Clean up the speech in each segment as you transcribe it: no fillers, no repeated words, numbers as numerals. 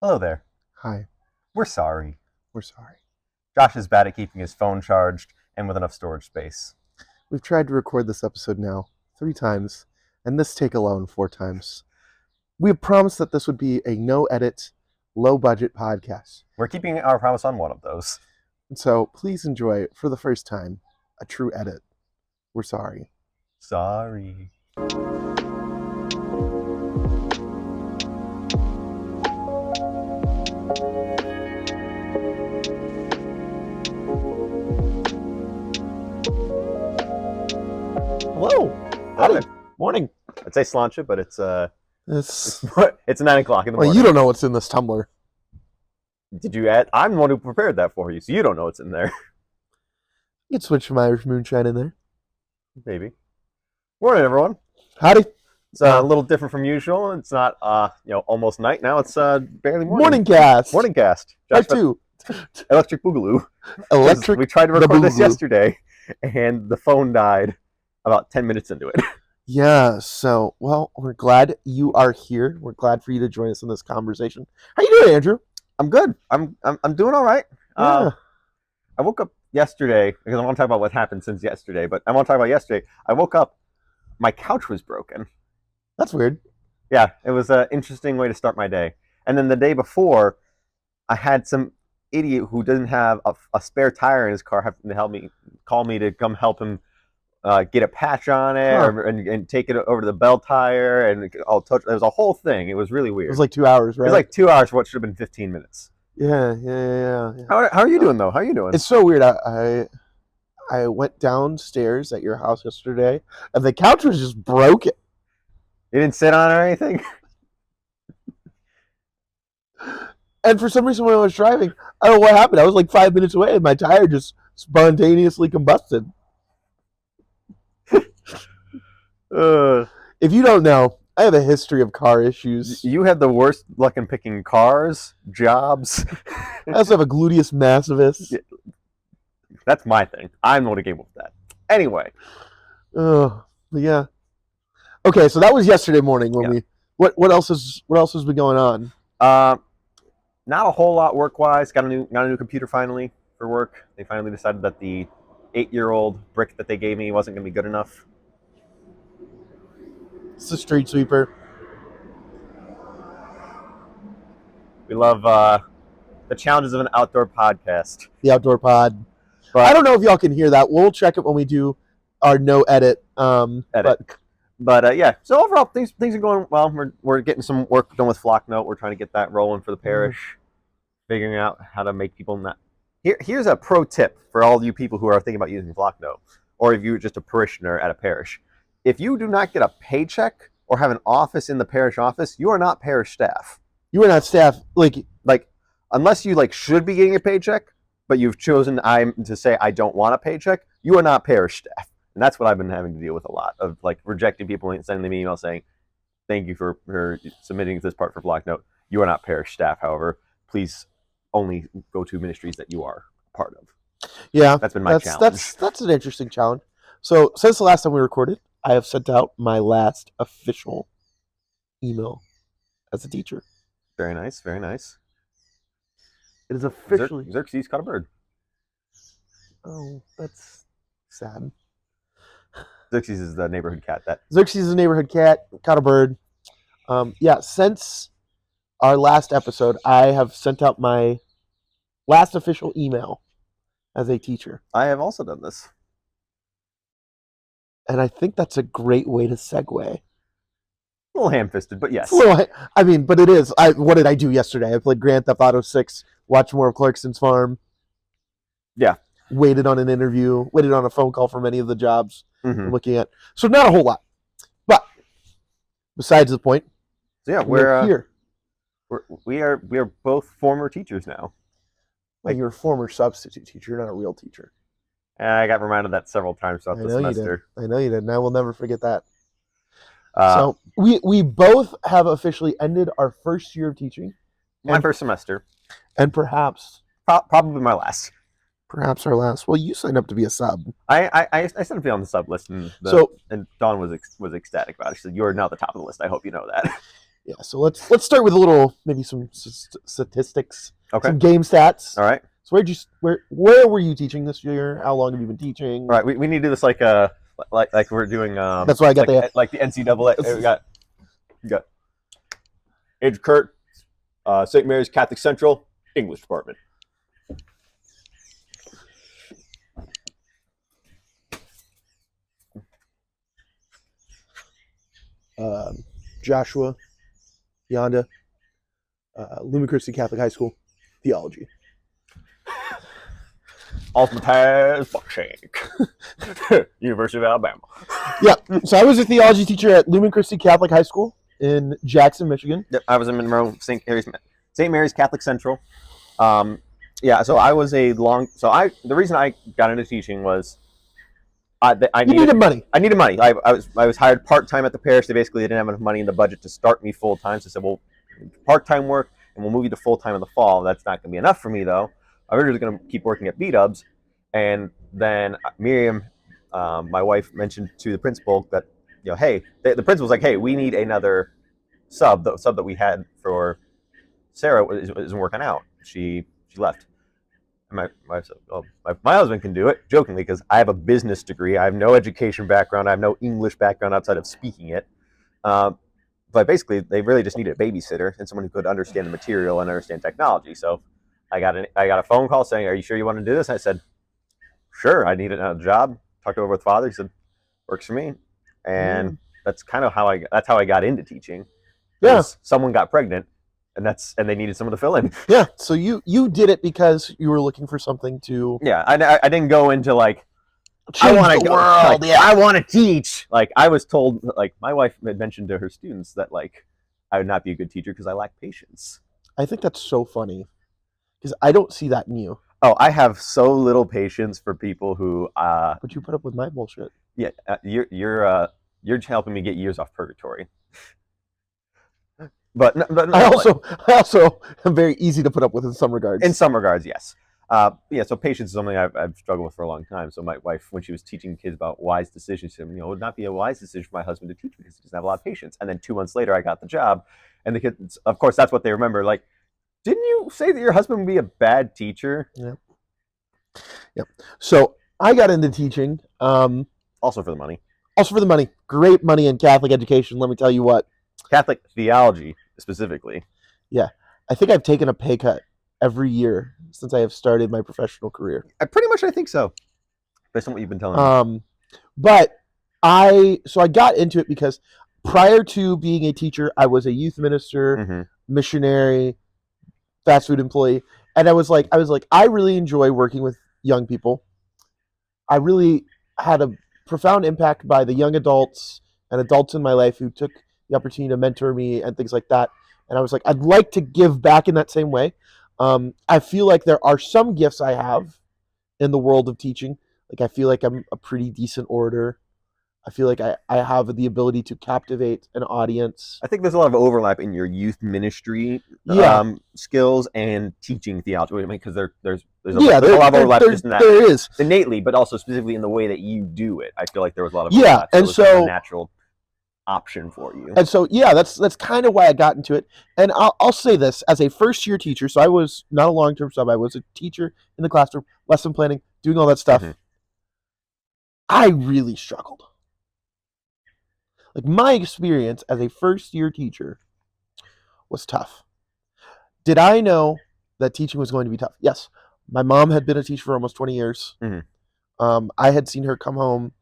Hello there. Hi, We're sorry. we're sorry. Josh is bad at keeping his phone charged and with enough storage space. We've tried to record this episode now 3 times, and this take alone 4 times. We have promised that this would be a no-edit, low-budget podcast. We're keeping our promise on one of those. And so please enjoy, for the first time, a true edit. We're sorry. Sorry. Hello. Howdy. Morning. I'd say slancha, but it's It's... it's 9 o'clock in the Well, morning. you don't know what's in this tumbler. Did you add? I'm the one who prepared that for you, so you don't know what's in there. You can switch some Irish moonshine in there. Maybe. Morning, everyone. Howdy. It's a little different from usual. It's not almost night now. It's barely morning. Morning cast. Morning cast. Part Josh, 2. Electric Boogaloo. Electric. We tried to the record this Boogaloo. yesterday, and the phone died about 10 minutes into it. Yeah, so, well, we're glad you are here. We're glad for you to join us in this conversation. How you doing, Andrew? I'm good. I'm doing all right. Yeah. I woke up yesterday because I want to talk about what happened since yesterday. But I want to talk about yesterday. I woke up, my couch was broken. That's weird. Yeah, it was an interesting way to start my day. And then the day before, I had some idiot who doesn't have a spare tire in his car having to call me to come help him get a patch on it Huh. and take it over to the bell tire and all touch. It was a whole thing. It was really weird. It was like 2 hours, It right? was like 2 hours for what should have been 15 minutes. Yeah. How are you doing, though? How are you doing? It's so weird. I went downstairs at your house yesterday, and the couch was just broken. You didn't sit on it or anything? And for some reason, when I was driving, I don't know what happened. I was like 5 minutes away, and my tire just spontaneously combusted. If you don't know, I have a history of car issues. You have the worst luck in picking cars, jobs. I also have a gluteus massivus. Yeah. That's my thing. I'm the one who came up with that. Anyway, Yeah. Okay, so that was yesterday morning when Yeah. What else has been going on? not a whole lot work-wise. Got a new computer finally for work. They finally decided that the 8-year-old brick that they gave me wasn't going to be good enough. It's the street sweeper. We love the challenges of an outdoor podcast. The outdoor pod. But I don't know if y'all can hear that. We'll check it when we do our no edit. But yeah, so overall things are going well. We're getting some work done with Flocknote. We're trying to get that rolling for the parish, figuring out how to make people not. Here's a pro tip for all you people who are thinking about using Flocknote, or if you're just a parishioner at a parish. If you do not get a paycheck or have an office in the parish office, you are not parish staff. You are not staff. Like unless you should be getting a paycheck, but you've chosen to say I don't want a paycheck, you are not parish staff. And that's what I've been having to deal with a lot of rejecting people and sending them emails saying, thank you for submitting this part for Flocknote. You are not parish staff, however. Please only go to ministries that you are a part of. Yeah, That's been my challenge. That's an interesting challenge. So since the last time we recorded, I have sent out my last official email as a teacher. Very nice, very nice. It is officially. Xerxes caught a bird. Oh, that's sad. Xerxes is the neighborhood cat. Xerxes is a neighborhood cat, caught a bird. Since our last episode, I have sent out my last official email as a teacher. I have also done this. And I think that's a great way to segue. A little ham-fisted, but yes. Well, I mean, but it is. What did I do yesterday? I played Grand Theft Auto 6, watched more of Clarkson's Farm. Yeah. Waited on an interview, waited on a phone call from any of the jobs I'm Mhm. looking at. So not a whole lot. But besides the point, So yeah, we're here. we are both former teachers now. Like you're a former substitute teacher, you're not a real teacher. I got reminded of that several times throughout the semester. I know you did, and I will never forget that. So So we both have officially ended our first year of teaching, my first semester, and perhaps probably my last. our last. Well, you signed up to be a sub. I signed up to be on the sub list, and Dawn was ecstatic about it. She said, "You are now the top of the list. I hope you know that." Yeah, so let's start with a little, maybe some statistics, Okay. some game stats. All right. So where were you teaching this year? How long have you been teaching? All right. We need to do this like we're doing. That's why I got like the NCAA. We got Andrew Kurt, St. Mary's Catholic Central English Department. Joshua, Yonda, Lumen Christi Catholic High School, theology. Altamaz Buckshank, University of Alabama. Yeah, so I was a theology teacher at Lumen Christi Catholic High School in Jackson, Michigan. Yep, I was in Monroe, St. Mary's Catholic Central. Yeah, so I was the reason I got into teaching was I needed money. I needed money. I was hired part time at the parish. They basically didn't have enough money in the budget to start me full time. So I said, well, part time work, and we'll move you to full time in the fall. That's not going to be enough for me though. I was just going to keep working at B-Dubs, and then Miriam, my wife, mentioned to the principal that hey, the principal's like, hey, we need another sub. The sub that we had for Sarah isn't working out. She left. My husband can do it, jokingly, because I have a business degree. I have no education background. I have no English background outside of speaking it. But basically, they really just needed a babysitter and someone who could understand the material and understand technology. So I got a phone call saying, "Are you sure you want to do this?" I said, "Sure." I needed a job. Talked over with Father. He said, "Works for me." And that's kind of how I got into teaching. Yeah, someone got pregnant. And they needed someone to fill in. Yeah, so you did it because you were looking for something to. Yeah, I didn't go into like I want to world. Like, yeah, I want to teach. Like I was told, like my wife had mentioned to her students that like I would not be a good teacher because I lack patience. I think that's so funny because I don't see that in you. Oh, I have so little patience for people who. But you put up with my bullshit. Yeah, you're helping me get years off purgatory. But I also am very easy to put up with in some regards. In some regards, yes. So patience is something I've struggled with for a long time. So my wife, when she was teaching kids about wise decisions, she said, it would not be a wise decision for my husband to teach because he doesn't have a lot of patience. And then 2 months later, I got the job, and the kids, of course, that's what they remember. Like, didn't you say that your husband would be a bad teacher? Yep. So I got into teaching. Also for the money. Also for the money. Great money in Catholic education. Let me tell you what. Catholic theology. Specifically, yeah, I think I've taken a pay cut every year since I have started my professional career. I think so, based on what you've been telling me. But I got into it because prior to being a teacher, I was a youth minister, missionary, fast food employee, and I was like, I really enjoy working with young people. I really had a profound impact by the young adults and adults in my life who took the opportunity to mentor me and things like that. And I was like, I'd like to give back in that same way. I feel like there are some gifts I have in the world of teaching. Like, I feel like I'm a pretty decent orator. I feel like I have the ability to captivate an audience. I think there's a lot of overlap in your youth ministry skills and teaching theology. I mean, because there's a lot of overlap just in that. There is. Innately, but also specifically in the way that you do it. I feel like there was a lot of overlap. And so a natural option for you. And so that's kind of why I got into it. And I'll say this, as a first year teacher, so I was not a long-term sub, I was a teacher in the classroom, lesson planning, doing all that stuff. I really struggled. Like, my experience as a first year teacher was tough. Did I know that teaching was going to be tough? Yes. My mom had been a teacher for almost 20 years. I had seen her come home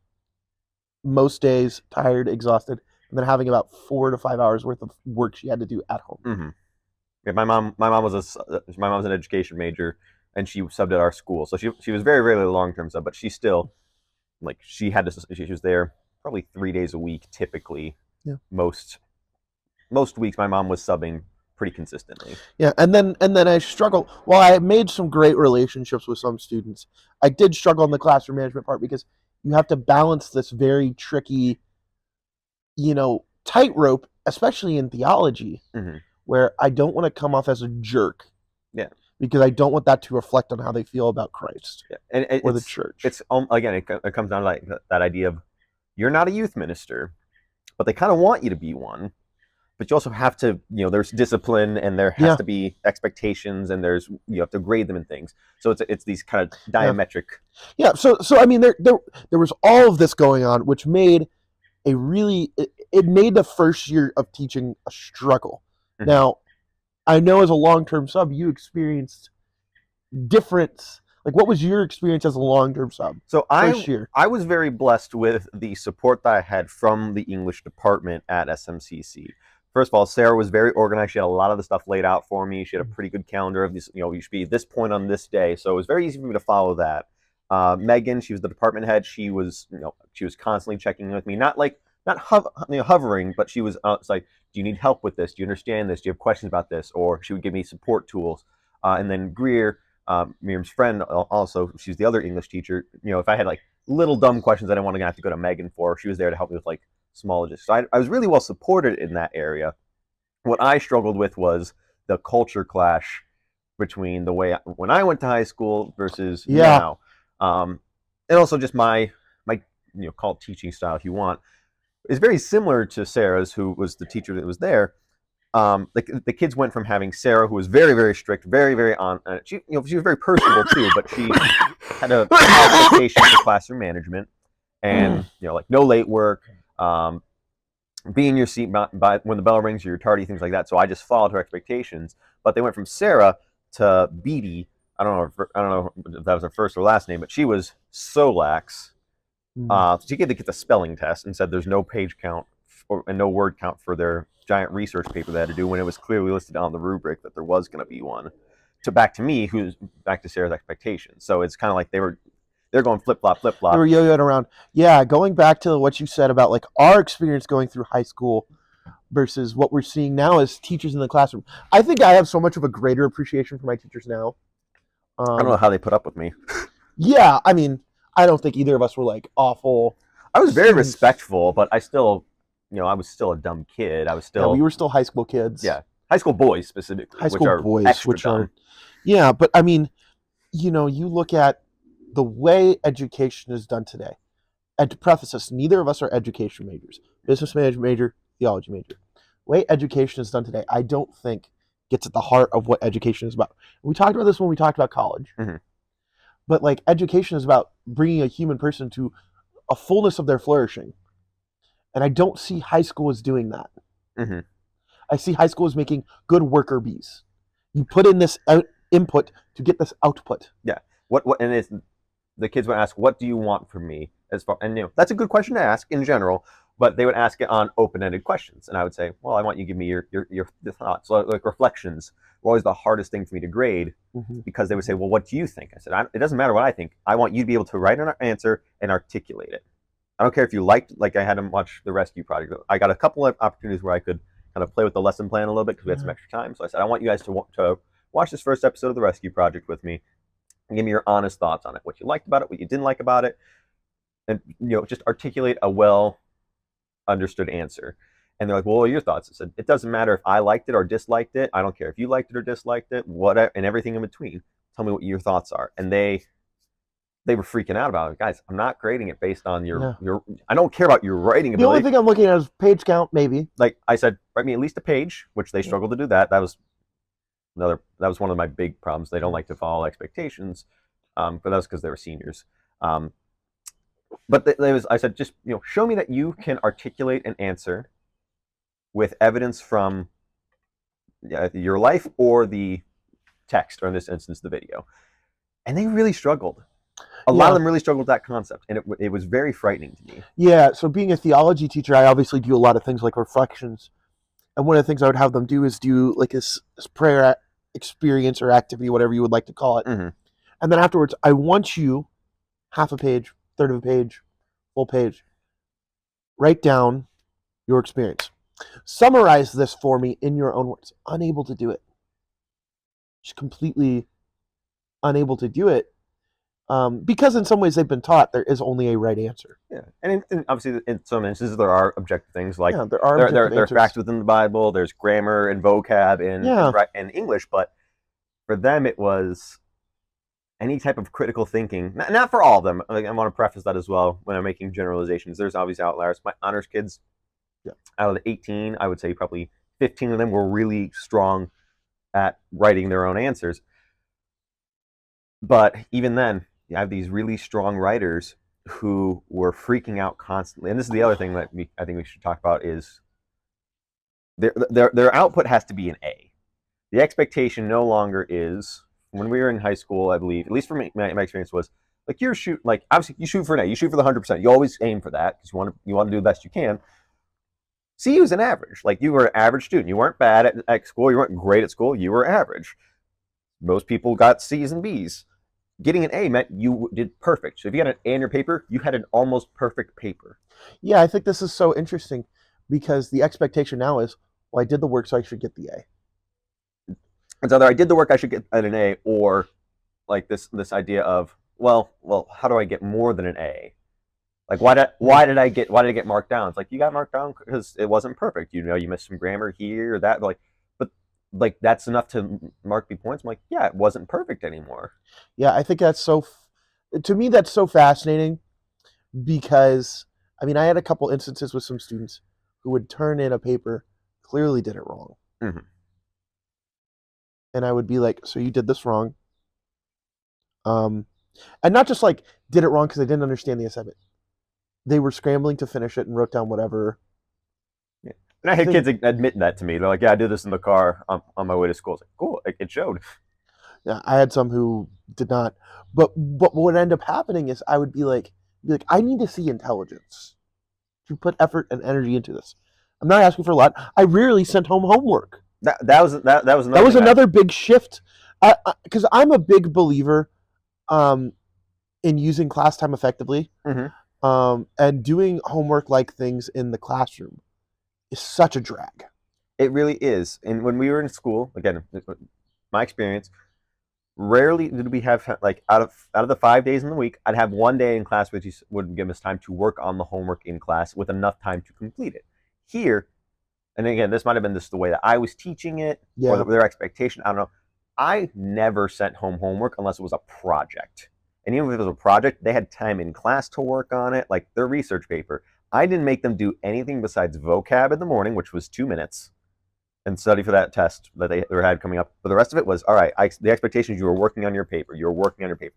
most days tired, exhausted, and then having about 4 to 5 hours worth of work she had to do at home. Yeah, my mom was an education major, and she subbed at our school, so she was very rarely a long-term sub, but she still, like, she was there probably 3 days a week typically. Yeah. Most weeks my mom was subbing pretty consistently. Yeah, and then I struggled. While I made some great relationships with some students, I did struggle in the classroom management part because you have to balance this very tricky, tightrope, especially in theology, where I don't want to come off as a jerk. Yeah. Because I don't want that to reflect on how they feel about Christ or the church. It's again, it comes down to like that idea of you're not a youth minister, but they kind of want you to be one. but you also have to, there's discipline and there has to be expectations and you have to grade them and things. So it's these kind of diametric. Yeah. So I mean, there was all of this going on, which made it made the first year of teaching a struggle. Mm-hmm. Now, I know as a long-term sub, you experienced different. Like, what was your experience as a long-term sub? So I was very blessed with the support that I had from the English department at SMCC. First of all, Sarah was very organized. She had a lot of the stuff laid out for me. She had a pretty good calendar of this, you should be at this point on this day. So it was very easy for me to follow that. Megan, she was the department head. She was constantly checking in with me, not hovering, but she was it's like, do you need help with this? Do you understand this? Do you have questions about this? Or she would give me support tools. And then Greer, Miriam's friend, also, she's the other English teacher. If I had like little dumb questions I didn't want to have to go to Megan for, she was there to help me with like small logistics. So I was really well supported in that area. What I struggled with was the culture clash between the way when I went to high school versus now, and also just my call it teaching style if you want, is very similar to Sarah's, who was the teacher that was there. The kids went from having Sarah, who was very, very strict, very, very on. She was very personable too, but she had a expectation for classroom management, and like no late work, be in your seat by when the bell rings, or you're tardy, things like that. So I just followed her expectations. But they went from Sarah to Beatty. I don't know if that was her first or last name, but she was so lax. She had to get the spelling test and said there's no page count and no word count for their giant research paper they had to do when it was clearly listed on the rubric that there was going to be one. Back to me, who's back to Sarah's expectations. So it's kind of like they're going flip flop. They were yo-yoing around. Yeah, going back to what you said about like our experience going through high school versus what we're seeing now as teachers in the classroom. I think I have so much of a greater appreciation for my teachers now. I don't know how they put up with me. Yeah, I mean, I don't think either of us were like awful. I was very respectful, but I still, I was still a dumb kid. We were still high school kids. Yeah, high school boys specifically. Yeah, but I mean, you look at the way education is done today. And to preface this, neither of us are education majors. Business management major, theology major. The way education is done today, I don't think gets at the heart of what education is about. We talked about this when we talked about college. Mm-hmm. But like education is about bringing a human person to a fullness of their flourishing. And I don't see high school as doing that. Mm-hmm. I see high school as making good worker bees. You put in this input to get this output. Yeah. The kids would ask, "What do you want from me?" And that's a good question to ask in general, but they would ask it on open-ended questions, and I would say, "Well, I want you to give me your thoughts." So like reflections were always the hardest thing for me to grade, because they would say, "Well, what do you think?" I said, "It doesn't matter what I think. I want you to be able to write an answer and articulate it. I don't care if you liked, like I had them watch the Rescue Project. I got a couple of opportunities where I could kind of play with the lesson plan a little bit because we had some extra time. So I said, I want you guys to watch this first episode of the Rescue Project with me and give me your honest thoughts on it. What you liked about it, what you didn't like about it, and just articulate a well understood answer." And they're like, "Well, what are your thoughts?" I said, "It doesn't matter if I liked it or disliked it. I don't care if you liked it or disliked it, and everything in between. Tell me what your thoughts are." And they were freaking out about it. "Guys, I'm not grading it based on your I don't care about your writing ability. The only thing I'm looking at is page count, maybe." Like I said, write me at least a page, which they struggled to do that. That was one of my big problems. They don't like to follow expectations, but that was because they were seniors. But I said, just show me that you can articulate an answer with evidence from your life or the text, or in this instance, the video. And they really struggled. A lot of them really struggled with that concept, and it was very frightening to me. Yeah, so being a theology teacher, I obviously do a lot of things like reflections. And one of the things I would have them do is do like this prayer experience or activity, whatever you would like to call it. Mm-hmm. And then afterwards, I want you, half a page, third of a page, full page, write down your experience. Summarize this for me in your own words. Unable to do it. Just completely unable to do it. Because in some ways they've been taught there is only a right answer. Yeah, and obviously in some instances there are objective things like there are facts within the Bible. There's grammar and vocab in English, but for them it was any type of critical thinking. Not for all of them. I want to preface that as well when I'm making generalizations. There's obviously outliers. My honors kids, out of the 18, I would say probably 15 of them were really strong at writing their own answers. But even then, you have these really strong writers who were freaking out constantly. And this is the other thing that I think we should talk about is their output has to be an A. The expectation no longer is, when we were in high school, I believe, at least for me, my experience was, like, obviously you shoot for an A, you shoot for the 100%. You always aim for that because you want to do the best you can. C was an average. Like, you were an average student. You weren't bad at school. You weren't great at school. You were average. Most people got C's and B's. Getting an A meant you did perfect. So if you got an A in your paper, you had an almost perfect paper. Yeah, I think this is so interesting because the expectation now is, well, I did the work, so I should get the A. It's either I did the work, I should get an A, or like this idea of, well, how do I get more than an A? Like, why did I get marked down? It's like, you got marked down because it wasn't perfect. You missed some grammar here or that. But that's enough to mark me points. I'm like, yeah, it wasn't perfect anymore. Yeah, I think that's to me, that's so fascinating because, I mean, I had a couple instances with some students who would turn in a paper, clearly did it wrong. Mm-hmm. And I would be like, so you did this wrong. And not just like, did it wrong because they didn't understand the assignment. They were scrambling to finish it and wrote down whatever. Yeah. And I had kids admitting that to me. They're like, yeah, I did this in the car on my way to school. I was like, cool, it showed. Yeah, I had some who did not. But what would end up happening is I would be like, I need to see intelligence to put effort and energy into this. I'm not asking for a lot. I rarely sent home homework. That was another big shift. Because I'm a big believer in using class time effectively. Mm-hmm. And doing homework-like things in the classroom is such a drag. It really is. And when we were in school, again, my experience, rarely did we have, like, out of the 5 days in the week, I'd have one day in class which would give us time to work on the homework in class with enough time to complete it. Here, and again, this might have been just the way that I was teaching it, or their expectation, I don't know. I never sent home homework unless it was a project. And even if it was a project, they had time in class to work on it, like their research paper. I didn't make them do anything besides vocab in the morning, which was 2 minutes, and study for that test that they had coming up. But the rest of it was, all right, the expectation is you were working on your paper. You were working on your paper.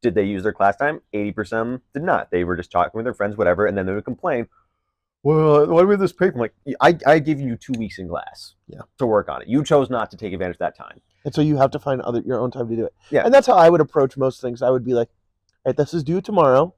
Did they use their class time? 80% of them did not. They were just talking with their friends, whatever, and then they would complain, well, what with this paper? I'm like, I give you 2 weeks in class to work on it. You chose not to take advantage of that time. And so you have to find your own time to do it. Yeah. And that's how I would approach most things. I would be like, all right, this is due tomorrow.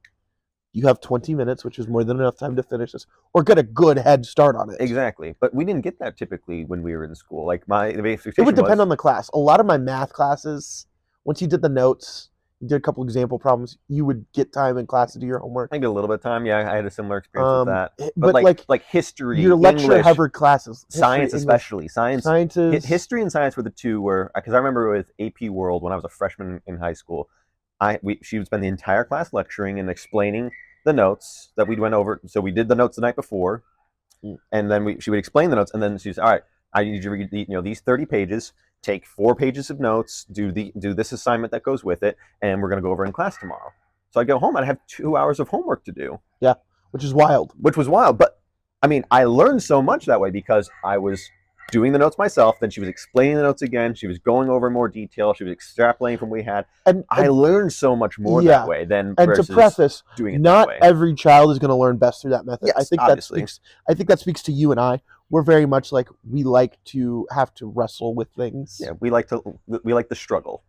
You have 20 minutes, which is more than enough time to finish this, or get a good head start on it. Exactly. But we didn't get that typically when we were in school. Like, the expectation it would depend on the class. A lot of my math classes, once you did the notes, you did a couple example problems, you would get time in class to do your homework. I get a little bit of time. Yeah, I had a similar experience with that. But like history, your lecture English, covered classes, science especially. Sciences. History and science were the two where, because I remember with AP World when I was a freshman in high school, she would spend the entire class lecturing and explaining the notes that we went over. So we did the notes the night before, and then she would explain the notes, and then she was, all right, I need you to read these 30 pages. Take 4 pages of notes, do this assignment that goes with it, and we're going to go over in class tomorrow. So I go home, and I have 2 hours of homework to do. Yeah, which was wild. But, I mean, I learned so much that way because I was doing the notes myself, then she was explaining the notes again, she was going over more detail, she was extrapolating from what we had. And I learned so much more that way than versus to preface, doing it not that way. Every child is going to learn best through that method. Yes, I think that speaks to you and I. We're very much like, we like to have to wrestle with things. Yeah, we like the struggle.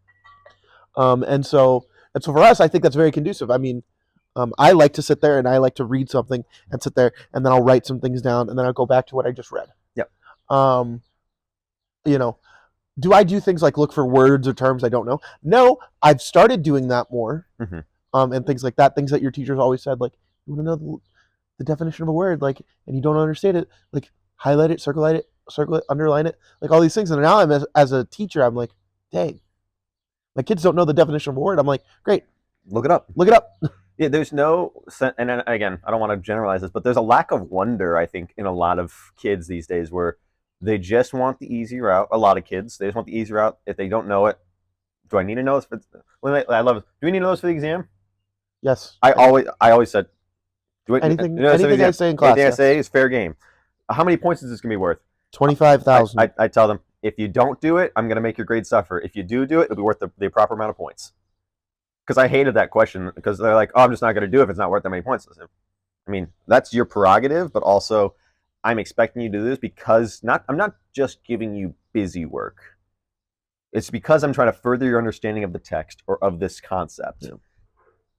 And so for us, I think that's very conducive. I mean, I like to sit there and I like to read something and sit there, and then I'll write some things down, and then I'll go back to what I just read. Yep. Do I do things like look for words or terms I don't know? No, I've started doing that more. Mm-hmm. And things like that, things that your teachers always said, like, you want to know the definition of a word, like, and you don't understand it, like, highlight it, circle it, underline it, like all these things. And now as a teacher, I'm like, dang, my kids don't know the definition of a word. I'm like, great, look it up. Yeah, there's no, and again, I don't want to generalize this, but there's a lack of wonder, I think, in a lot of kids these days, where they just want the easy route. A lot of kids, they just want the easy route. If they don't know it, do I need to know this? I love it. Do we need to know this for the exam? Yes. I always said, anything I say in class. Anything I say is fair game. How many points is this going to be worth? 25,000. I tell them, if you don't do it, I'm going to make your grade suffer. If you do it, it'll be worth the proper amount of points. Because I hated that question because they're like, oh, I'm just not going to do it if it's not worth that many points. I mean, that's your prerogative, but also I'm expecting you to do this because I'm not just giving you busy work. It's because I'm trying to further your understanding of the text or of this concept. Yeah.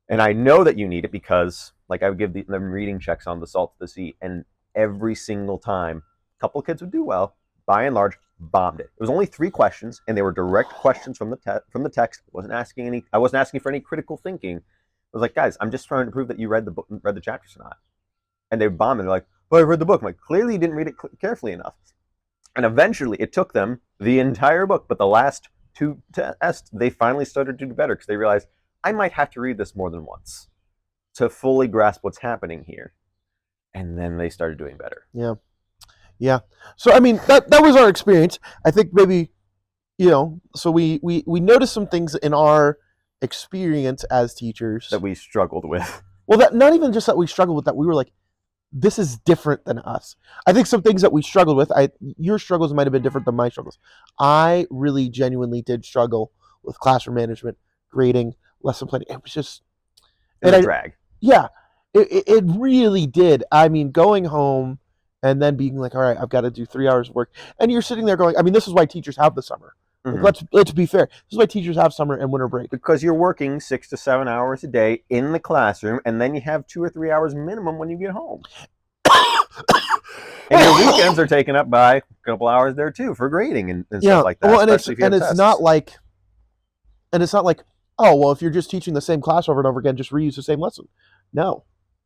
And I know that you need it because, like, I would give them reading checks on The Salt of the Sea, and every single time, a couple of kids would do well. By and large, bombed it. It was only 3 questions, and they were direct questions from the text. I wasn't asking for any critical thinking. I was like, guys, I'm just trying to prove that you read the chapters or not. And they bombed, and they're like, "Well, I read the book." I'm like, clearly you didn't read it carefully enough. And eventually, it took them the entire book, but the last 2 tests, they finally started to do better because they realized I might have to read this more than once to fully grasp what's happening here. And then they started doing better. Yeah. So I mean, that was our experience. I think maybe, so we noticed some things in our experience as teachers that we struggled with. Well, that not even just that we struggled with, that we were like, this is different than us. I think some things that we struggled with, your struggles might have been different than my struggles. I really genuinely did struggle with classroom management, grading, lesson planning. It was just a drag. Yeah, it really did. I mean, going home and then being like, all right, I've got to do 3 hours of work. And you're sitting there going, I mean, this is why teachers have the summer. Mm-hmm. Let's be fair. This is why teachers have summer and winter break. Because you're working 6 to 7 hours a day in the classroom, and then you have 2 or 3 hours minimum when you get home. And your weekends are taken up by a couple hours there too for grading and stuff like that. Well, and it's not like, oh, well, if you're just teaching the same class over and over again, just reuse the same lesson. No,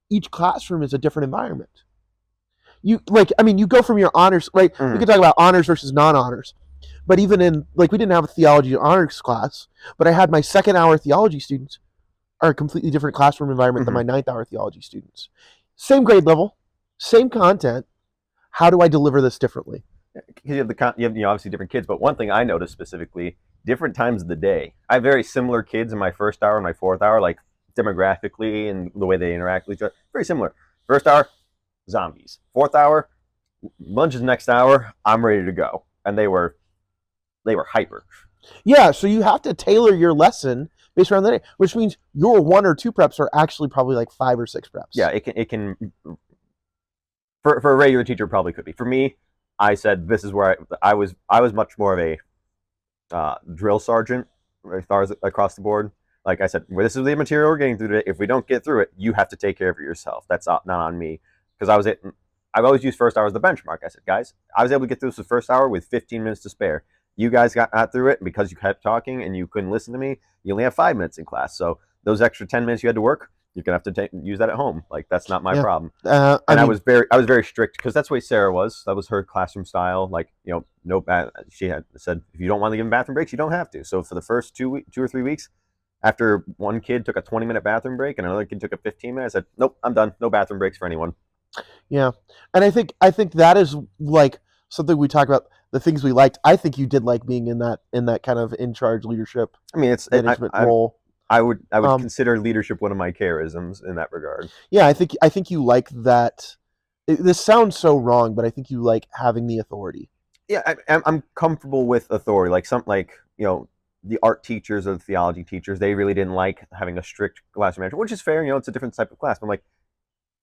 each classroom is a different environment. You go from your honors, right? Mm-hmm. We could talk about honors versus non-honors. But even in, we didn't have a theology honors class, but I had my 2nd hour theology students are a completely different classroom environment than my 9th hour theology students. Same grade level, same content. How do I deliver this differently? Because you have obviously different kids, but one thing I noticed specifically, different times of the day. I have very similar kids in my 1st hour and my 4th hour, like demographically and the way they interact with each other. Very similar. 1st hour, zombies. 4th hour, lunch is next hour, I'm ready to go. And they were hyper. Yeah, so you have to tailor your lesson based around the day, which means your 1 or 2 preps are actually probably like 5 or 6 preps. Yeah, it can for a regular teacher probably could be. For me, I said this is where I was much more of a drill sergeant as far as across the board. Like I said, well, this is the material we're getting through today. If we don't get through it, you have to take care of it yourself. That's not on me. Because I've always used 1st hour as the benchmark. I said, guys, I was able to get through this the 1st hour with 15 minutes to spare. You guys got through it because you kept talking and you couldn't listen to me. You only have 5 minutes in class. So those extra 10 minutes you had to work, you're gonna have to use that at home. Like that's not my problem. I was very strict because that's the way Sarah was. That was her classroom style. Like no bad. She had said if you don't want to give them bathroom breaks, you don't have to. So for the first 2 or 3 weeks, after one kid took a 20-minute bathroom break and another kid took a 15-minute, I said, nope, I'm done. No bathroom breaks for anyone. Yeah, and I think that is like something we talk about. The things we liked. I think you did like being in that kind of in charge leadership. I mean, it's management role. I would consider leadership one of my charisms in that regard. Yeah, I think you like that. This sounds so wrong, but I think you like having the authority. Yeah, I'm comfortable with authority. Like the art teachers or the theology teachers, they really didn't like having a strict classroom manager, which is fair. It's a different type of class. But I'm like,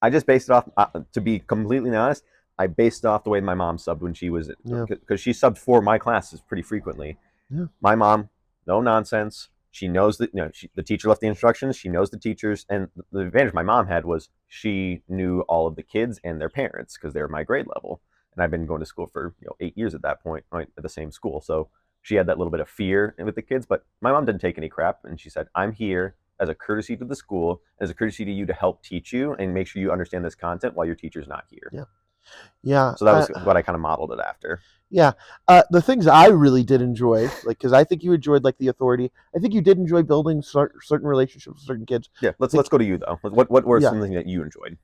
I just based it off. To be completely honest, I based it off the way my mom subbed when she was, because she subbed for my classes pretty frequently. Yeah. My mom, no nonsense. She knows that the teacher left the instructions. She knows the teachers, and the advantage my mom had was she knew all of the kids and their parents because they were my grade level. And I've been going to school for 8 years at that point, right, at the same school. So she had that little bit of fear with the kids, but my mom didn't take any crap, and she said, "I'm here as a courtesy to the school, as a courtesy to you to help teach you and make sure you understand this content while your teacher's not here." Yeah. So that was what I kind of modeled it after. Yeah. The things I really did enjoy, because I think you enjoyed the authority. I think you did enjoy building certain relationships with certain kids. Yeah. Let's go to you though. What were something that you enjoyed?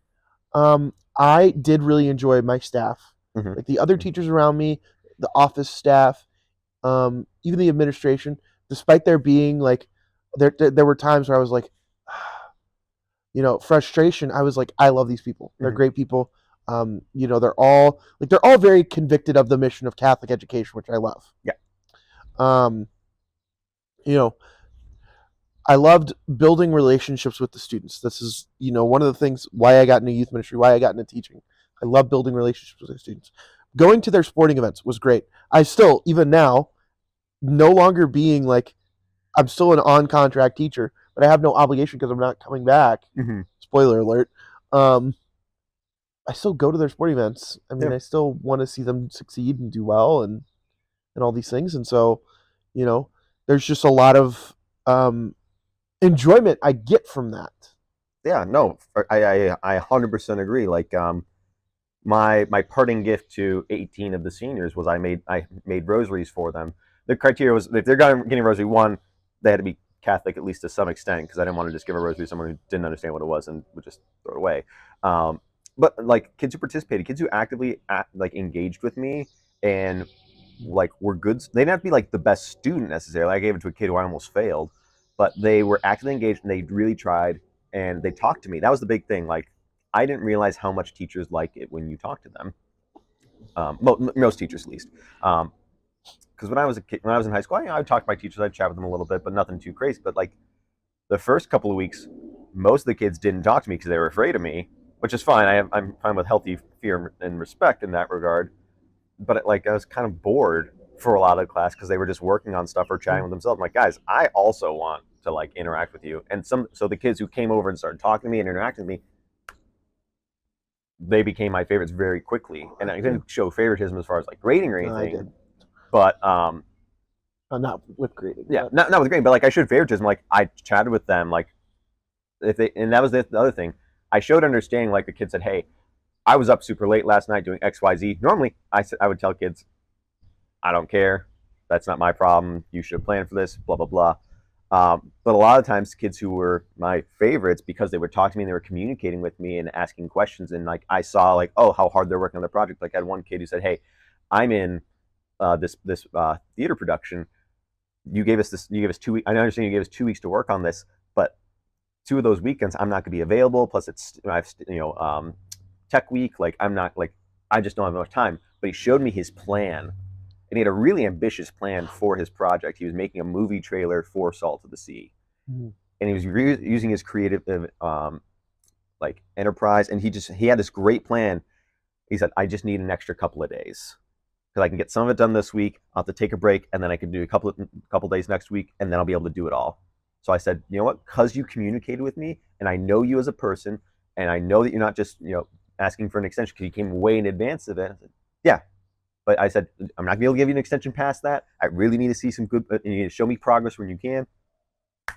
I did really enjoy my staff, like the other teachers around me, the office staff, even the administration. Despite there being there were times where I was like, frustration. I was like, I love these people. They're great people. They're all very convicted of the mission of Catholic education, which I love. Yeah. Um, you know, I loved building relationships with the students. This is, one of the things why I got into youth ministry, why I got into teaching. I love building relationships with the students. Going to their sporting events was great. I still, even now, no longer being like, I'm still an on-contract teacher, but I have no obligation because I'm not coming back. Mm-hmm. Spoiler alert. I still go to their sporting events. I mean, Yeah. I still want to see them succeed and do well and all these things. And so, there's just a lot of enjoyment I get from that. Yeah, no, I 100% agree. Like, my parting gift to 18 of the seniors was I made rosaries for them. The criteria was if they're getting a rosary, one, they had to be Catholic at least to some extent, because I didn't want to just give a rosary to someone who didn't understand what it was and would just throw it away. But like kids who participated, kids who actively like engaged with me and like were good. They didn't have to be like the best student necessarily. I gave it to a kid who I almost failed, but they were actively engaged and they really tried and they talked to me. That was the big thing. Like, I didn't realize how much teachers like it when you talk to them. Most teachers, at least. Because when I was a kid, when I was in high school, I would talk to my teachers. I'd chat with them a little bit, but nothing too crazy. But like the first couple of weeks, most of the kids didn't talk to me because they were afraid of me, which is fine. I'm fine with healthy fear and respect in that regard. But like I was kind of bored for a lot of the class because they were just working on stuff or chatting with themselves. I'm like, guys, I also want to like interact with you. And so the kids who came over and started talking to me and interacting with me, they became my favorites very quickly. And I didn't show favoritism as far as like grading or No, I anything, did. but Not with grading. yeah, not with grading, but like I showed favoritism. Like I chatted with them, like if they, and that was the other thing. I showed understanding. Like the kid said, "Hey, I was up super late last night doing X, Y, Z." Normally, I would tell kids, "I don't care. That's not my problem. You should have planned for this." Blah blah blah. But a lot of times, kids who were my favorites because they would talk to me and they were communicating with me and asking questions, and like I saw like, oh, how hard they're working on the project. Like I had one kid who said, "Hey, I'm in this theater production. You gave us this. You gave us 2 weeks. I understand you gave us 2 weeks to work on this, but 2 of those weekends I'm not going to be available. Plus, it's I've tech week. Like I'm not like I just don't have enough time." But he showed me his plan, and he had a really ambitious plan for his project. He was making a movie trailer for Salt of the Sea, and he was using his creative like enterprise. And he had this great plan. He said, "I just need an extra couple of days." Because I can get some of it done this week. I'll have to take a break, and then I can do a couple days next week, and then I'll be able to do it all. So I said, you know what? Because you communicated with me, and I know you as a person, and I know that you're not just asking for an extension because you came way in advance of it. I said, yeah, but I said I'm not gonna be able to give you an extension past that. I really need to see some good. You need to show me progress when you can.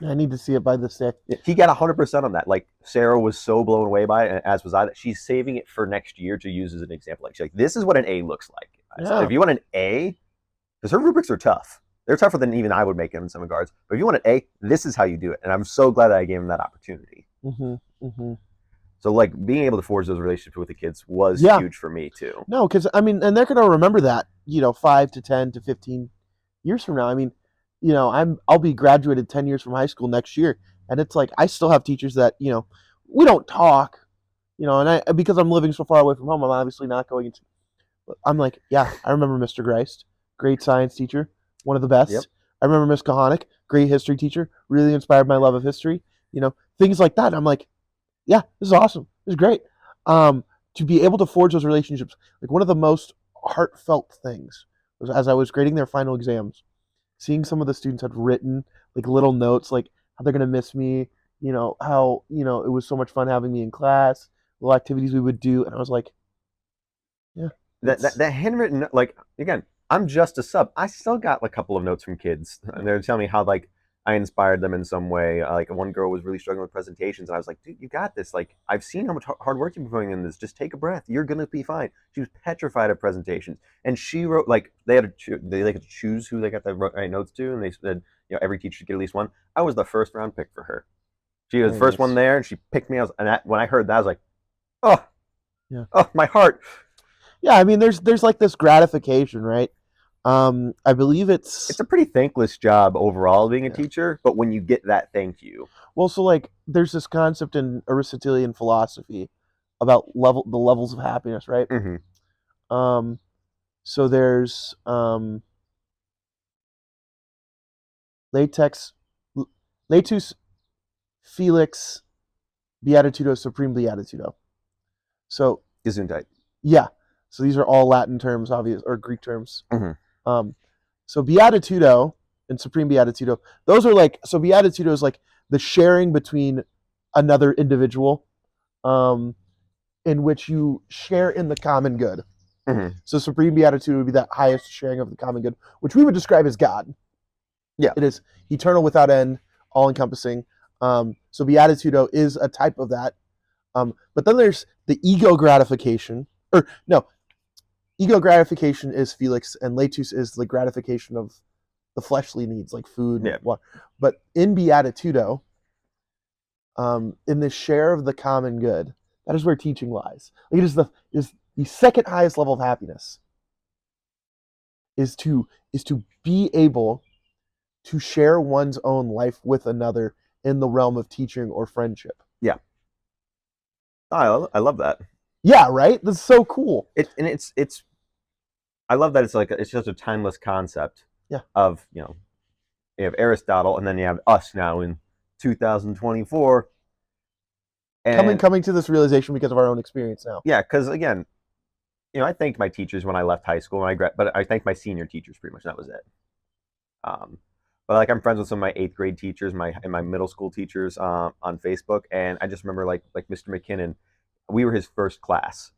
I need to see it by this day. He got 100% on that. Like Sarah was so blown away by it, as was I. That she's saving it for next year to use as an example. Like she's like, this is what an A looks like. Yeah. If you want an A, because her rubrics are tough. They're tougher than even I would make them in some regards. But if you want an A, this is how you do it. And I'm so glad that I gave him that opportunity. So like being able to forge those relationships with the kids was huge for me too. No, because I mean, and they're going to remember that 5 to 10 to 15 years from now. I mean, I'll be graduated 10 years from high school next year, and it's like I still have teachers that we don't talk, and because I'm living so far away from home, I'm obviously not going into. I'm like, yeah, I remember Mr. Greist, great science teacher, one of the best. Yep. I remember Miss Kahanic, great history teacher, really inspired my love of history. Things like that. I'm like, yeah, this is awesome. This is great. To be able to forge those relationships, like one of the most heartfelt things was as I was grading their final exams, seeing some of the students had written like little notes, like how they're gonna miss me, how it was so much fun having me in class, little activities we would do, and I was like, yeah. That handwritten, like again, I'm just a sub. I still got a couple of notes from kids, and they're telling me how like I inspired them in some way. Like one girl was really struggling with presentations, and I was like, "Dude, you got this! Like I've seen how much hard work you've been putting in this. Just take a breath. You're gonna be fine." She was petrified of presentations, and she wrote like they had to choose who they got the right notes to, and they said every teacher should get at least one. I was the first round pick for her. She was the first one there, and she picked me. When I heard that, I was like, "Oh, yeah, oh my heart." Yeah, I mean, there's like this gratification, right? I believe it's a pretty thankless job overall being a teacher, but when you get that thank you. Well, so like there's this concept in Aristotelian philosophy about the levels of happiness, right? Mm-hmm. So there's latex, latus, felix, beatitudo, supreme beatitudo. So Gesundheit. yeah, so these are all Latin terms, obvious, or Greek terms. Mm-hmm. So beatitudo and supreme beatitudo, those are like, so beatitudo is like the sharing between another individual, in which you share in the common good. Mm-hmm. So supreme beatitude would be that highest sharing of the common good, which we would describe as God. Yeah. It is eternal, without end, all encompassing. So beatitudo is a type of that. But then there's the ego gratification, or no, ego gratification is Felix, and latus is the gratification of the fleshly needs like food. Yeah. But in beatitudo, in the share of the common good, that is where teaching lies. It is the second highest level of happiness. Is to be able to share one's own life with another in the realm of teaching or friendship. Yeah. I love that. Yeah, right? That's so cool. It's I love that it's just a timeless concept. Yeah. Of, you have Aristotle, and then you have us now in 2024. And Coming to this realization because of our own experience now. yeah, because again, I thanked my teachers when I left high school, but I thanked my senior teachers pretty much. That was it. But like I'm friends with some of my 8th grade teachers, and my middle school teachers on Facebook, and I just remember like Mr. McKinnon, we were his first class,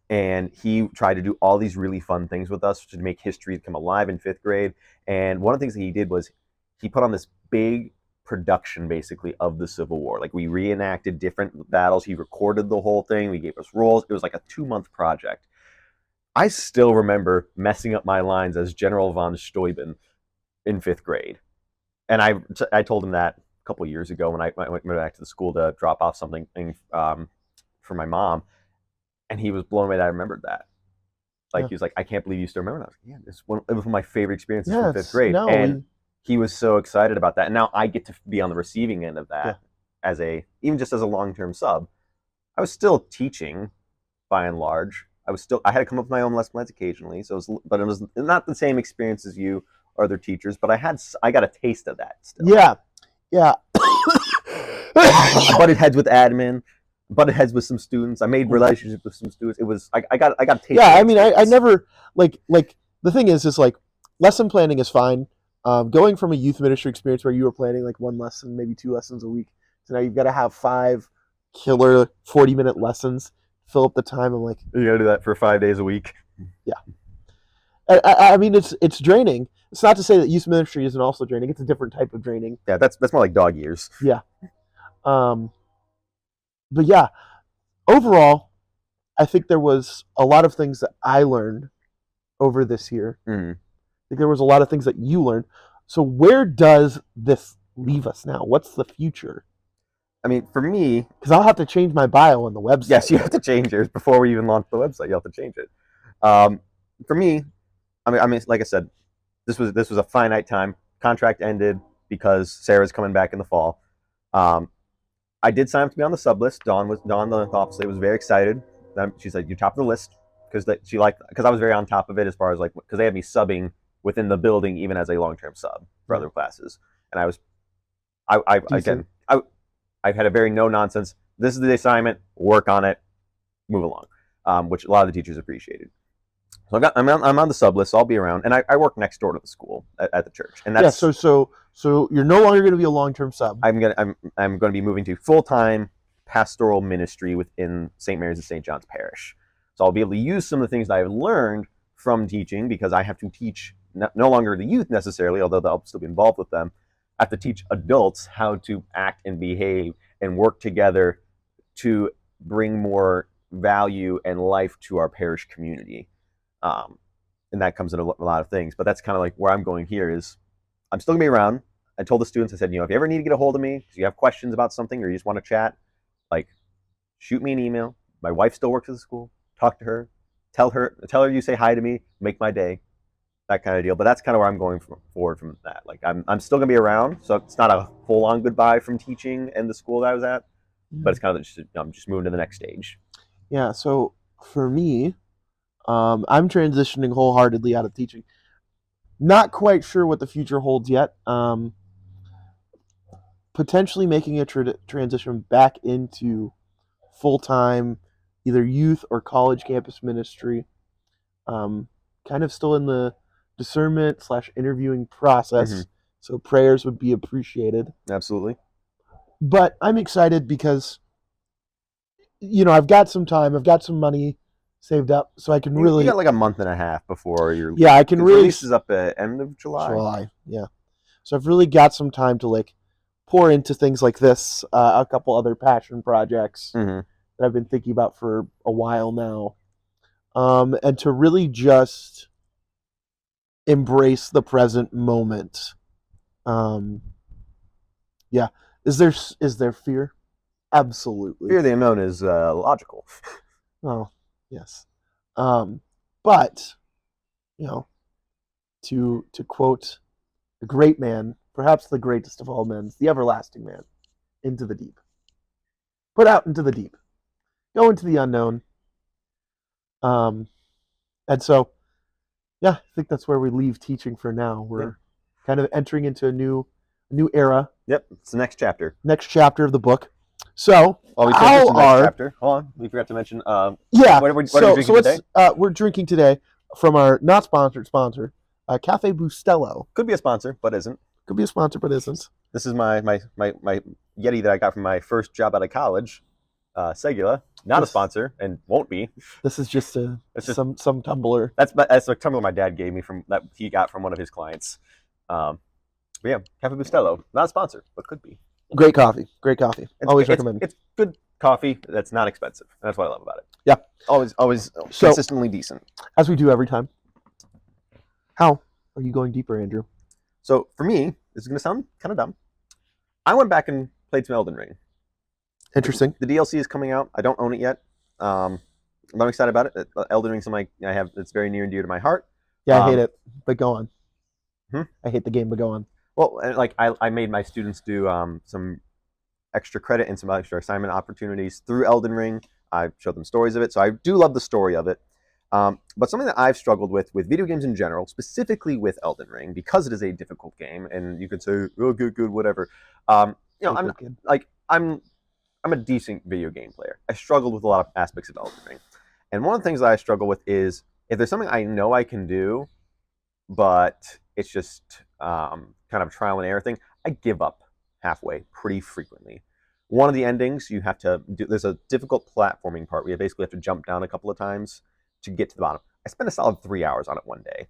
and he tried to do all these really fun things with us to make history come alive in 5th grade. And one of the things that he did was he put on this big production basically of the Civil War. Like we reenacted different battles. He recorded the whole thing. We gave us roles. It was like a 2-month project. I still remember messing up my lines as General von Steuben in 5th grade. And I told him that a couple of years ago when I went back to the school to drop off something for my mom. And he was blown away that I remembered that. Like, he was like, I can't believe you still remember that. I was like, yeah, it was one of my favorite experiences from 5th grade. No, and he was so excited about that. And now I get to be on the receiving end of that even just as a long-term sub. I was still teaching by and large. I had to come up with my own lesson plans occasionally. But it was not the same experience as you or other teachers, but I got a taste of that still. Yeah. I butted heads with admin, butted heads with some students. I made relationships with some students. It was I got a taste. Yeah, I mean, I never like the thing is like lesson planning is fine. Going from a youth ministry experience where you were planning like 1 lesson, maybe 2 lessons a week, to now you've got to have 5 killer 40-minute lessons, fill up the time. I'm like, you got to do that for 5 days a week. Yeah. I mean, it's draining. It's not to say that youth ministry isn't also draining. It's a different type of draining. Yeah, that's more like dog years. Yeah. But yeah, overall, I think there was a lot of things that I learned over this year. Mm-hmm. I think there was a lot of things that you learned. So where does this leave us now? What's the future? I mean, for me, because I'll have to change my bio on the website. Yes, you have to change yours before we even launch the website. You have to change it. For me, I mean, like I said, this was a finite time. Contract ended because Sarah's coming back in the fall. I did sign up to be on the sub list. Dawn, the office lady, was very excited. She said, "You're top of the list," because I was very on top of it as far as because they had me subbing within the building even as a long-term sub for other classes, and I've had a very no nonsense. This is the assignment. Work on it. Move along, which a lot of the teachers appreciated. So I'm on the sub list. So I'll be around, and I work next door to the school at the church, and that's So you're no longer going to be a long-term sub. I'm going to be moving to full-time pastoral ministry within St. Mary's and St. John's Parish. So I'll be able to use some of the things that I've learned from teaching, because I have to teach no longer the youth necessarily, although I'll still be involved with them. I have to teach adults how to act and behave and work together to bring more value and life to our parish community. And that comes in a lot of things, but that's kind of like where I'm going here is I'm still gonna be around. I told the students, I said, if you ever need to get a hold of me, because you have questions about something or you just want to chat, shoot me an email. My wife still works at the school. Talk to her. Tell her you say hi to me. Make my day. That kind of deal. But that's kind of where I'm going forward from that. I'm still gonna be around, so it's not a full-on goodbye from teaching and the school that I was at, but it's kind of I'm just moving to the next stage. Yeah. So for me, I'm transitioning wholeheartedly out of teaching. Not quite sure what the future holds yet. Potentially making a transition back into full time, either youth or college campus ministry. Um, kind of still in the discernment slash interviewing process. So prayers would be appreciated. Absolutely. But I'm excited because I've got some time, I've got some money saved up, so I can You really got like a month and a half before your I can really release is up at end of July. Yeah. So I've really got some time to like pour into things like this, a couple other passion projects Mm-hmm. that I've been thinking about for a while now, and to really just embrace the present moment. Yeah. Is there fear? Absolutely. Fear of the unknown is logical. Oh, yes. But to quote a great man, perhaps the greatest of all men, the everlasting man, into the deep. Put out into the deep. Go into the unknown. And so, yeah, I think that's where we leave teaching for now. We're kind of entering into a new era. Yep, it's the next chapter. Next chapter of the book. So, we finished the next chapter. Hold on, we forgot to mention. Yeah. What are we drinking today? We're drinking today from our not sponsored sponsor, Cafe Bustelo. Could be a sponsor, but isn't. Could be a sponsor, but isn't. This is my Yeti that I got from my first job out of college, Segula. Not a sponsor and won't be. This is just some tumbler. That's a tumbler my dad gave me that he got from one of his clients. But yeah, Cafe Bustelo, not a sponsor, but could be. Great coffee. Always recommend. It's good coffee that's not expensive. That's what I love about it. Yeah. Always consistently decent. As we do every time. How are you going deeper, Andrew? So for me, this is going to sound kind of dumb. I went back and played some Elden Ring. Interesting. The DLC is coming out. I don't own it yet. I'm excited about it. Elden Ring is something I have that's very near and dear to my heart. Yeah, I hate it, but go on. I hate the game, but go on. Well, like I made my students do some extra credit and some extra assignment opportunities through Elden Ring. I showed them stories of it, so I do love the story of it. But something that I've struggled with video games in general, specifically with Elden Ring, because it is a difficult game, and you could say, "Oh, good, whatever." I'm a decent video game player. I struggled with a lot of aspects of Elden Ring, and one of the things that I struggle with is if there's something I know I can do, but it's just kind of trial and error thing, I give up halfway pretty frequently. One of the endings you have to do, there's a difficult platforming part where you basically have to jump down a couple of times to get to the bottom. I spent a solid 3 hours on it one day.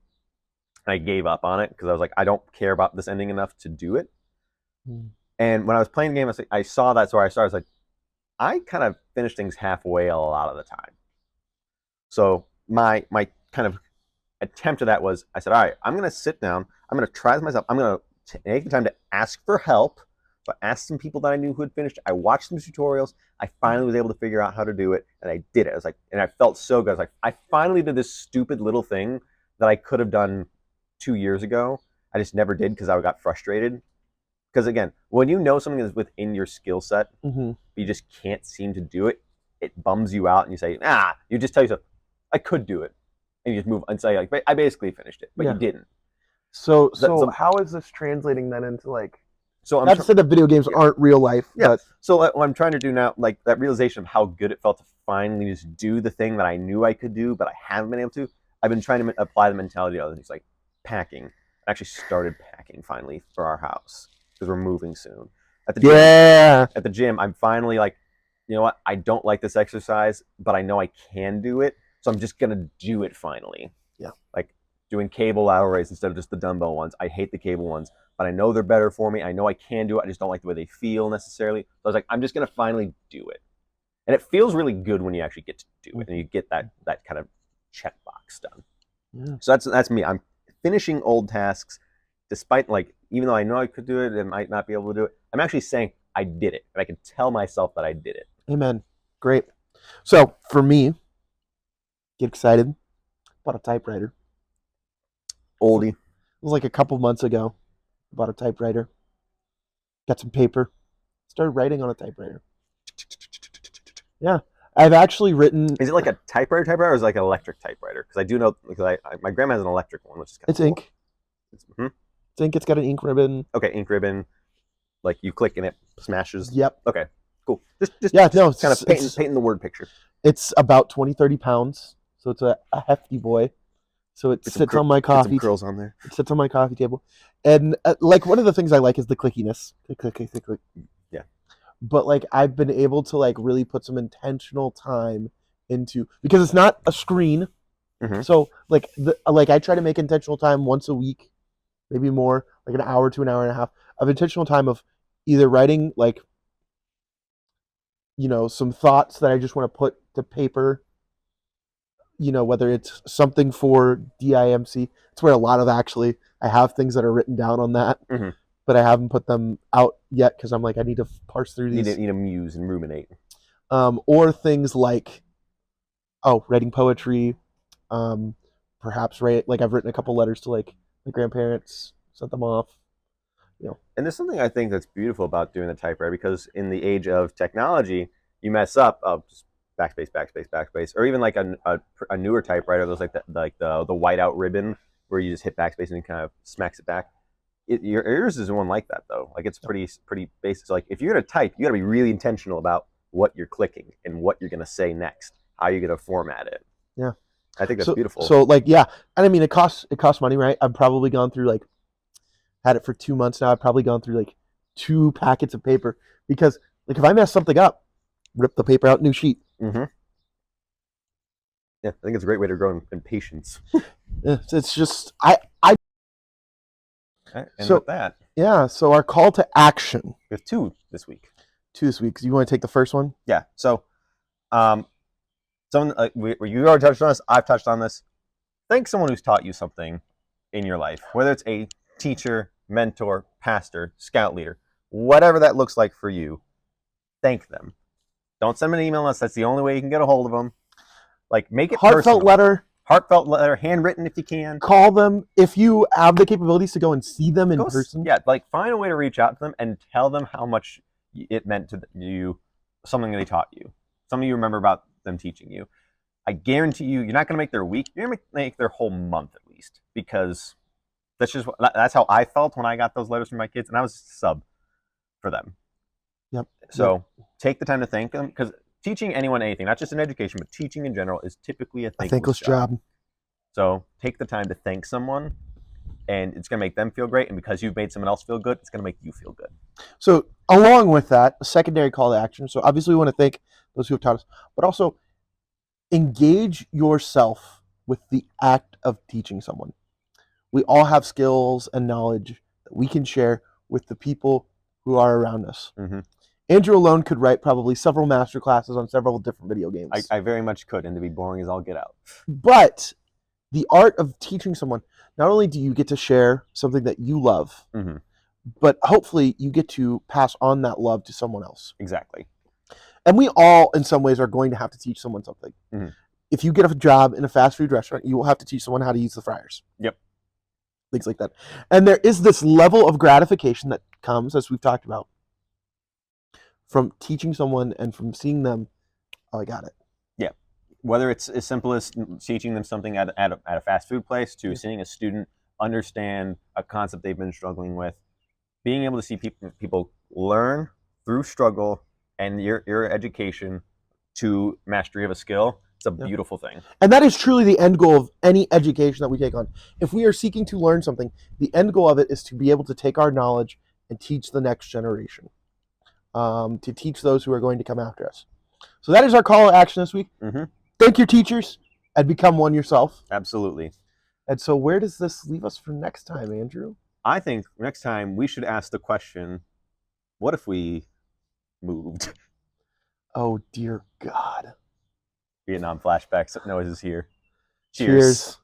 And I gave up on it because I was like, I don't care about this ending enough to do it. And when I was playing the game, I saw that, so I was like, I kind of finish things halfway a lot of the time. So my kind of attempt to that was, I said, all right, I'm going to sit down. I'm going to try this myself. I'm going to take the time to ask for help. So I asked some people that I knew who had finished. I watched some tutorials. I finally was able to figure out how to do it, and I did it. I was like, and I felt so good. I was like, I finally did this stupid little thing that I could have done 2 years ago. I just never did because I got frustrated. Because again, when you know something is within your skill set, but you just can't seem to do it, it bums you out, and you say, you just tell yourself, I could do it. And you just move and say, like, I basically finished it, but you didn't. So how is this translating then into like? So I'm not to say that video games aren't real life. Yeah. But so what I'm trying to do now, like that realization of how good it felt to finally just do the thing that I knew I could do, but I haven't been able to. I've been trying to apply the mentality of other things, like packing. I actually started packing finally for our house because we're moving soon. At the gym, I'm finally like, you know what? I don't like this exercise, but I know I can do it, so I'm just gonna do it finally. Yeah. Like doing cable lateral raise instead of just the dumbbell ones. I hate the cable ones, but I know they're better for me. I know I can do it. I just don't like the way they feel necessarily. So I was like, I'm just going to finally do it. And it feels really good when you actually get to do it and you get that kind of checkbox done. Yeah. So that's me. I'm finishing old tasks despite, like, even though I know I could do it and might not be able to do it, I'm actually saying I did it. And I can tell myself that I did it. Amen. Great. So for me, get excited. Bought a typewriter. Oldie. It was like a couple months ago. Bought a typewriter. Got some paper. Started writing on a typewriter. Yeah. I've actually written. Is it like a typewriter, or is it like an electric typewriter? Because I do know, because my grandma has an electric one, which is kind of It's cool. ink. Hmm? It's ink. It's got an ink ribbon. Okay, ink ribbon. Like you click and it smashes. Yep. Okay, cool. Just Yeah, no, kind of painting the word picture. It's about 20, 30 pounds, so it's a hefty boy. So it sits on my Get some coffee. curls on there. It sits on my coffee table, and like one of the things I like is the clickiness. Click, click, click, click, click. Yeah. But like I've been able to like really put some intentional time into, because it's not a screen. Mhm. So like I try to make intentional time once a week, maybe more, like an hour to an hour and a half of intentional time of either writing like, you know, some thoughts that I just want to put to paper. You know, whether it's something for DIMC, it's where a lot of actually I have things that are written down on that, Mhm. but I haven't put them out yet because I'm like I need to parse through Need these. to muse and ruminate. Or things like writing poetry, perhaps write like I've written a couple letters to like my grandparents, sent them off. You know, And there's something I think that's beautiful about doing the typewriter, because in the age of technology, you mess up, just backspace, backspace, backspace, or even like a newer typewriter, there's like the whiteout ribbon where you just hit backspace and it kind of smacks it back. Yours is one like that though. Like it's pretty basic. So like if you're gonna type, you got to be really intentional about what you're clicking and what you're gonna say next, how you're gonna format it. Yeah, I think that's beautiful. So like yeah, and I mean it costs money, right? I've probably gone through like had it for 2 months now. I've probably gone through like 2 packets of paper because like if I mess something up, rip the paper out, new sheet. Mm-hmm. Yeah, I think it's a great way to grow in patience. It's just Okay, and So- with that, yeah. So our call to action we have 2 this week. this week. You want to take the first one? Yeah. So, someone you already touched on this. I've touched on this. Thank someone who's taught you something in your life, whether it's a teacher, mentor, pastor, scout leader, whatever that looks like for you. Thank them. Don't send them an email unless that's the only way you can get a hold of them. Like make it Heartfelt personal. Heartfelt letter, handwritten if you can. Call them if you have the capabilities to go and see them in person. Yeah, like find a way to reach out to them and tell them how much it meant to you, something they taught you, something you remember about them teaching you. I guarantee you're not going to make their week. You're going to make their whole month at least, because that's how I felt when I got those letters from my kids, and I was sub for them. Yep. So take the time to thank them, because teaching anyone anything, not just in education, but teaching in general, is typically a thankless job. So take the time to thank someone, and it's going to make them feel great. And because you've made someone else feel good, it's going to make you feel good. So along with that, a secondary call to action. So obviously we want to thank those who have taught us, but also engage yourself with the act of teaching someone. We all have skills and knowledge that we can share with the people who are around us. Mm-hmm. Andrew alone could write probably several master classes on several different video games. I very much could, and to be boring as I'll get out. But the art of teaching someone, not only do you get to share something that you love, Mm-hmm. but hopefully you get to pass on that love to someone else. Exactly. And we all, in some ways, are going to have to teach someone something. Mm-hmm. If you get a job in a fast food restaurant, you will have to teach someone how to use the fryers. Yep. Things like that. And there is this level of gratification that comes, as we've talked about, from teaching someone and from seeing them, oh, I got it. Yeah. Whether it's as simple as teaching them something at a fast food place, to seeing a student understand a concept they've been struggling with, being able to see people learn through struggle and your education to mastery of a skill, it's a beautiful thing. And that is truly the end goal of any education that we take on. If we are seeking to learn something, the end goal of it is to be able to take our knowledge and teach the next generation, to teach those who are going to come after us. So that is our call to action this week. Mm-hmm. Thank your teachers and become one yourself. Absolutely. And so where does this leave us for next time, Andrew? I think next time we should ask the question, what if we moved? Oh, dear God. Vietnam flashbacks noises here. Cheers.